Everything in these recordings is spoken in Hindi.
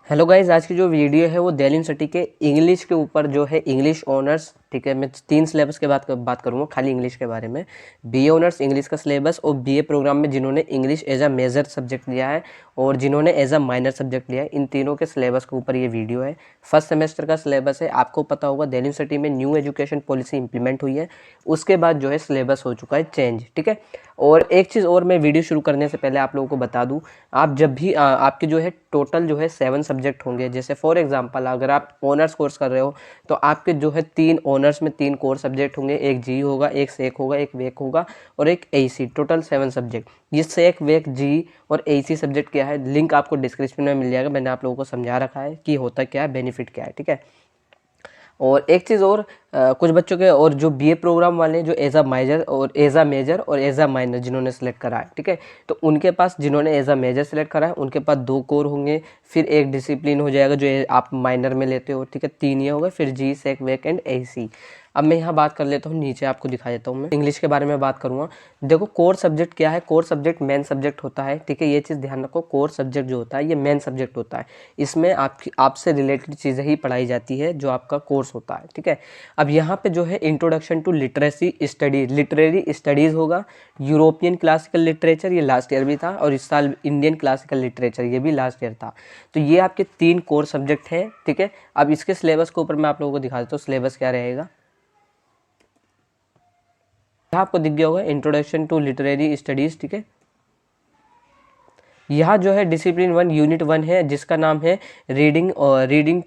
हेलो गाइज, आज की जो वीडियो है वो दिल्ली यूनिवर्सिटी के इंग्लिश के ऊपर जो है इंग्लिश ऑनर्स। ठीक है, मैं 3 सिलेबस के बात करूँगा खाली इंग्लिश के बारे में। बीए ऑनर्स इंग्लिश का सिलेबस और बीए प्रोग्राम में जिन्होंने English as a major subject लिया है और जिन्होंने एज अ माइनर सब्जेक्ट लिया है, इन तीनों के सिलेबस के ऊपर ये वीडियो है। फर्स्ट सेमेस्टर का सिलेबस है। आपको पता होगा दिल्ली यूनिवर्सिटी में न्यू एजुकेशन पॉलिसी इंप्लीमेंट हुई है, उसके बाद जो है सिलेबस हो चुका है चेंज। ठीक है, और एक चीज़ और मैं वीडियो शुरू करने से पहले आप लोगों को बता दूं, आप जब भी आपके जो है टोटल जो है 7 सब्जेक्ट होंगे। जैसे फॉर एग्जांपल अगर आप ऑनर्स कोर्स कर रहे हो तो आपके जो है 3 ऑनर्स में 3 कोर सब्जेक्ट होंगे, एक जी होगा, एक सेक होगा, एक वेक होगा और एक एसी। Total 7 subject. ये सेक, वेक, जी और एसी सब्जेक्ट क्या है, लिंक आपको डिस्क्रिप्शन में मिल जाएगा। मैंने आप लोगों को समझा रखा है कि होता क्या है, बेनिफिट क्या है। ठीक है, और एक चीज़ और, कुछ बच्चों के और जो बीए प्रोग्राम वाले हैं जो एज अ मेजर और एज अ माइनर जिन्होंने सेलेक्ट करा है, ठीक है, तो उनके पास जिन्होंने एज अ मेजर सेलेक्ट करा है उनके पास 2 कोर होंगे, फिर एक डिसिप्लिन हो जाएगा जो आप माइनर में लेते हो। ठीक है, 3 ये होगा, फिर जी, सेक, वेक एंड एसी। अब मैं यहाँ बात कर लेता हूँ, नीचे आपको दिखा देता हूँ। मैं इंग्लिश के बारे में बात करूँगा। देखो, कोर सब्जेक्ट क्या है, कोर सब्जेक्ट मेन सब्जेक्ट होता है। ठीक है, ये चीज़ ध्यान रखो, कोर सब्जेक्ट जो होता है ये मेन सब्जेक्ट होता है। इसमें आपसे रिलेटेड चीज़ें ही पढ़ाई जाती है जो आपका कोर्स होता है। ठीक है, अब यहाँ पे जो है introduction to literacy studies, literary studies होगा। यूरोपियन क्लासिकल लिटरेचर ये लास्ट ईयर भी था, और इस साल इंडियन क्लासिकल लिटरेचर ये भी लास्ट ईयर था। तो ये आपके 3 कोर सब्जेक्ट हैं। ठीक है, अब इसके सिलेबस के ऊपर मैं आप लोगों को दिखा देता हूँ सिलेबस क्या रहेगा। यहाँ आपको दिख गया होगा इंट्रोडक्शन टू लिटरेरी स्टडीज। ठीक है, यहाँ जो है डिसिप्लिन 1 यूनिट 1 है जिसका नाम है रीडिंग और रीडिंग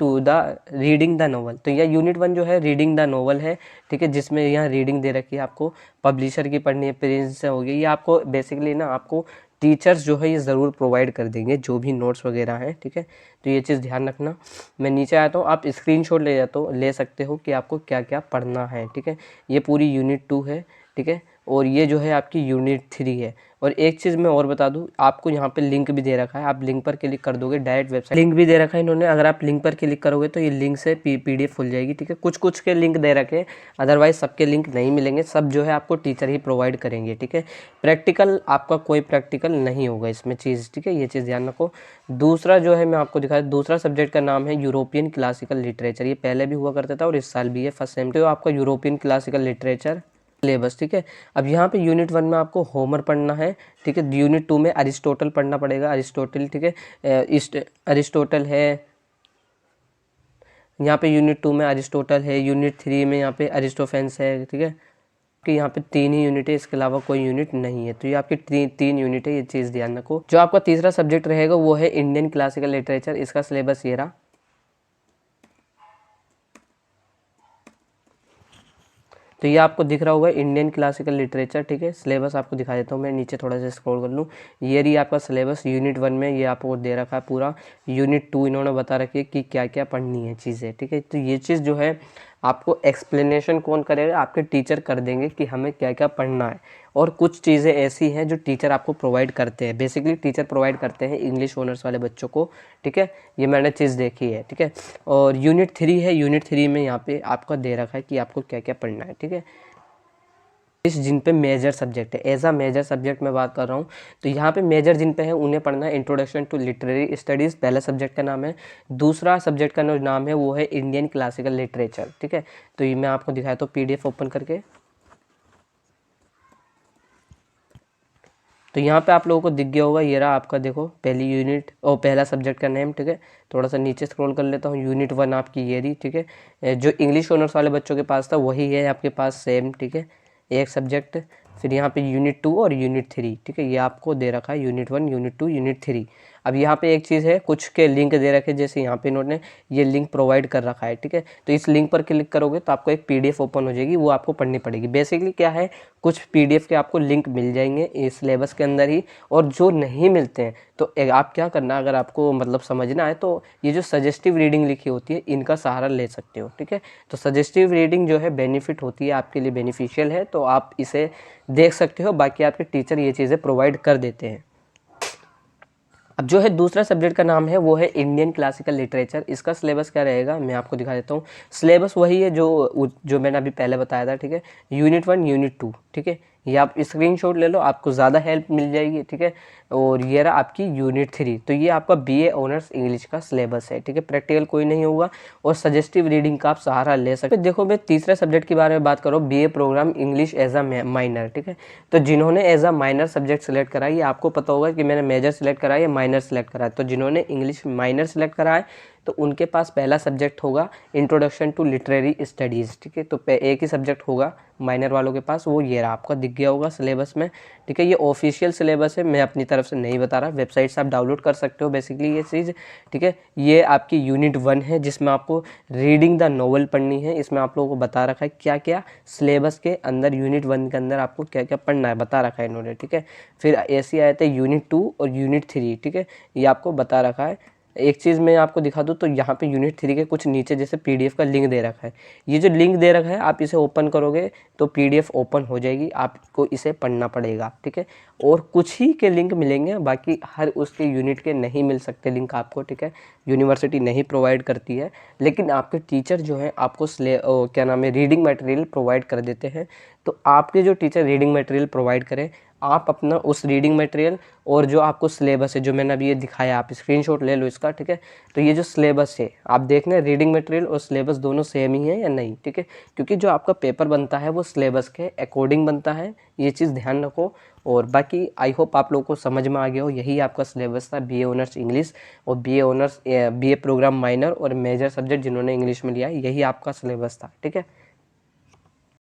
द नोवेल। तो यह यूनिट 1 जो है रीडिंग द नोवेल है। ठीक है, जिसमें यहाँ रीडिंग दे रखी है, आपको पब्लिशर की पढ़नी है, प्रिंस से होगी। ये आपको बेसिकली ना आपको टीचर्स जो है ये ज़रूर प्रोवाइड कर देंगे जो भी नोट्स वगैरह हैं। ठीक है, तो ये चीज़ ध्यान रखना। मैं नीचे आता हूँ, आप स्क्रीनशॉट ले सकते हो कि आपको क्या क्या पढ़ना है। ठीक है, ये पूरी यूनिट 2 है। ठीक है, और ये जो है आपकी यूनिट 3 है। और एक चीज़ मैं और बता दूं, आपको यहाँ पे लिंक भी दे रखा है, आप लिंक पर क्लिक कर दोगे डायरेक्ट वेबसाइट, लिंक भी दे रखा है इन्होंने। अगर आप लिंक पर क्लिक करोगे तो ये लिंक से पीडीएफ खुल जाएगी। ठीक है, कुछ कुछ के लिंक दे रखे हैं, अदरवाइज सबके लिंक नहीं मिलेंगे। सब जो है आपको टीचर ही प्रोवाइड करेंगे। ठीक है, प्रैक्टिकल आपका कोई प्रैक्टिकल नहीं होगा इसमें चीज़। ठीक है, ये चीज़ ध्यान रखो। दूसरा जो है मैं आपको दिखाया, दूसरा सब्जेक्ट का नाम है यूरोपियन क्लासिकल लिटरेचर। ये पहले भी हुआ करता था और इस साल भी है, फर्स्ट सेम। तो आपका यूरोपियन क्लासिकल लिटरेचर सिलेबस। ठीक है, अब यहाँ पे यूनिट 1 में आपको होमर पढ़ना है। ठीक है, यूनिट 2 में अरिस्टोटल पढ़ना पड़ेगा, अरिस्टोटल। ठीक है, अरिस्टोटल है यहाँ पे यूनिट 2 में, अरिस्टोटल है यूनिट 3 में, यहाँ पे अरिस्टोफेंस है। ठीक है, कि यहाँ पे 3 ही यूनिट है, इसके अलावा कोई यूनिट नहीं है। तो ये आपकी 3 यूनिट है, ये चीज़ ध्यान रखो। जो आपका तीसरा सब्जेक्ट रहेगा वो है इंडियन क्लासिकल लिटरेचर। इसका सिलेबस ये रहा। तो ये आपको दिख रहा होगा इंडियन क्लासिकल लिटरेचर। ठीक है, सिलेबस आपको दिखा देता हूँ मैं, नीचे थोड़ा सा स्क्रॉल कर लूँ। ये रही आपका सिलेबस यूनिट 1 में, ये आपको दे रखा है पूरा। यूनिट 2 इन्होंने बता रखी है कि क्या क्या पढ़नी है चीज़ें। ठीक है, तो ये चीज़ जो है आपको एक्सप्लेनेशन कौन करेगा, आपके टीचर कर देंगे कि हमें क्या क्या पढ़ना है। और कुछ चीज़ें ऐसी हैं जो टीचर आपको प्रोवाइड करते हैं, बेसिकली टीचर प्रोवाइड करते हैं इंग्लिश ऑनर्स वाले बच्चों को। ठीक है, ये मैंने चीज़ देखी है। ठीक है, और यूनिट 3 है, यूनिट 3 में यहाँ पे आपका दे रखा है कि आपको क्या क्या पढ़ना है। ठीक है, इस जिन पे मेजर सब्जेक्ट है, एज अ मेजर सब्जेक्ट मैं बात कर रहा हूँ, तो यहाँ पे मेजर जिन पे है उन्हें पढ़ना है इंट्रोडक्शन टू लिटरेरी स्टडीज़, पहला सब्जेक्ट का नाम है। दूसरा सब्जेक्ट का नाम है वो है इंडियन क्लासिकल लिटरेचर। ठीक है, तो ये मैं आपको दिखाया तो पीडीएफ ओपन करके, तो यहाँ पे आप लोगों को दिख गया होगा, ये रहा आपका, देखो पहली यूनिट और पहला सब्जेक्ट का नेम। ठीक है, थोड़ा सा नीचे स्क्रॉल कर लेता हूँ, यूनिट 1 आपकी ये रही। ठीक है, जो इंग्लिश ऑनर्स वाले बच्चों के पास था वही है आपके पास सेम। ठीक है, एक सब्जेक्ट। फिर यहाँ पे यूनिट 2 और यूनिट 3। ठीक है, ये आपको दे रखा है यूनिट 1, यूनिट 2, यूनिट 3। अब यहाँ पे एक चीज़ है, कुछ के लिंक दे रखे, जैसे यहाँ पे इन्होंने ये लिंक प्रोवाइड कर रखा है। ठीक है, तो इस लिंक पर क्लिक करोगे तो आपको एक पीडीएफ ओपन हो जाएगी, वो आपको पढ़नी पड़ेगी। बेसिकली क्या है, कुछ पीडीएफ के आपको लिंक मिल जाएंगे इस सिलेबस के अंदर ही, और जो नहीं मिलते हैं तो आप क्या करना, अगर आपको मतलब समझना है तो ये जो सजेस्टिव रीडिंग लिखी होती है इनका सहारा ले सकते हो। ठीक है, तो सजेस्टिव रीडिंग जो है बेनिफिट होती है, आपके लिए बेनिफिशियल है, तो आप इसे देख सकते हो। बाकी आपके टीचर ये चीज़ें प्रोवाइड कर देते हैं। अब जो है दूसरा सब्जेक्ट का नाम है वो है इंडियन क्लासिकल लिटरेचर। इसका सिलेबस क्या रहेगा मैं आपको दिखा देता हूँ। सिलेबस वही है जो मैंने अभी पहले बताया था। ठीक है, यूनिट 1, यूनिट 2। ठीक है, ये आप स्क्रीनशॉट ले लो, आपको ज़्यादा हेल्प मिल जाएगी, ठीक है। और ये रहा आपकी यूनिट 3, तो ये आपका बीए ऑनर्स इंग्लिश का सिलेबस है, ठीक है। प्रैक्टिकल कोई नहीं होगा और सजेस्टिव रीडिंग का आप सहारा ले सकते हो। देखो मैं तीसरे सब्जेक्ट के बारे में बात करूँ, BA programme English as a minor, ठीक है। तो जिन्होंने as a minor subject select करा है, ये आपको पता होगा कि मैंने मेजर सेलेक्ट करा है या माइनर सेलेक्ट करा है। तो जिन्होंने इंग्लिश माइनर सेलेक्ट करा है तो उनके पास पहला सब्जेक्ट होगा इंट्रोडक्शन टू लिटरेरी स्टडीज़, ठीक है। तो एक ही सब्जेक्ट होगा माइनर वालों के पास, वो ये रहा, आपका दिख गया होगा सिलेबस में, ठीक है। ये ऑफिशियल सिलेबस है, मैं अपनी तरफ से नहीं बता रहा, वेबसाइट से आप डाउनलोड कर सकते हो बेसिकली ये चीज़, ठीक है। ये आपकी यूनिट 1 है जिसमें आपको रीडिंग द नॉवल पढ़नी है। इसमें आप लोगों को बता रखा है क्या क्या सिलेबस के अंदर यूनिट 1 के अंदर आपको क्या क्या पढ़ना है, बता रखा है इन्होंने, ठीक है। फिर ऐसी आए थे यूनिट 2 और यूनिट 3, ठीक है, ये आपको बता रखा है। एक चीज़ मैं आपको दिखा दूँ तो यहाँ पे यूनिट 3 के कुछ नीचे जैसे पीडीएफ का लिंक दे रखा है, ये जो लिंक दे रखा है आप इसे ओपन करोगे तो पीडीएफ ओपन हो जाएगी, आपको इसे पढ़ना पड़ेगा, ठीक है। और कुछ ही के लिंक मिलेंगे, बाकी हर उसके यूनिट के नहीं मिल सकते लिंक आपको, ठीक है। यूनिवर्सिटी नहीं प्रोवाइड करती है, लेकिन आपके टीचर जो हैं आपको क्या नाम है रीडिंग मटेरियल प्रोवाइड कर देते हैं। तो आपके जो टीचर रीडिंग मटेरियल प्रोवाइड करें, आप अपना उस रीडिंग मटेरियल और जो आपको सिलेबस है जो मैंने अभी ये दिखाया, आप स्क्रीनशॉट ले लो इसका, ठीक है। तो ये जो सिलेबस है आप देखना रीडिंग मटेरियल और सिलेबस दोनों सेम ही है या नहीं, ठीक है। क्योंकि जो आपका पेपर बनता है वो सिलेबस के अकॉर्डिंग बनता है, ये चीज़ ध्यान रखो। और बाकी आई होप आप लोगों को समझ में आ गया हो, यही आपका सिलेबस था बीए ऑनर्स इंग्लिश और बीए प्रोग्राम माइनर और मेजर सब्जेक्ट जिन्होंने इंग्लिश में लिया है, यही आपका सिलेबस था, ठीक है।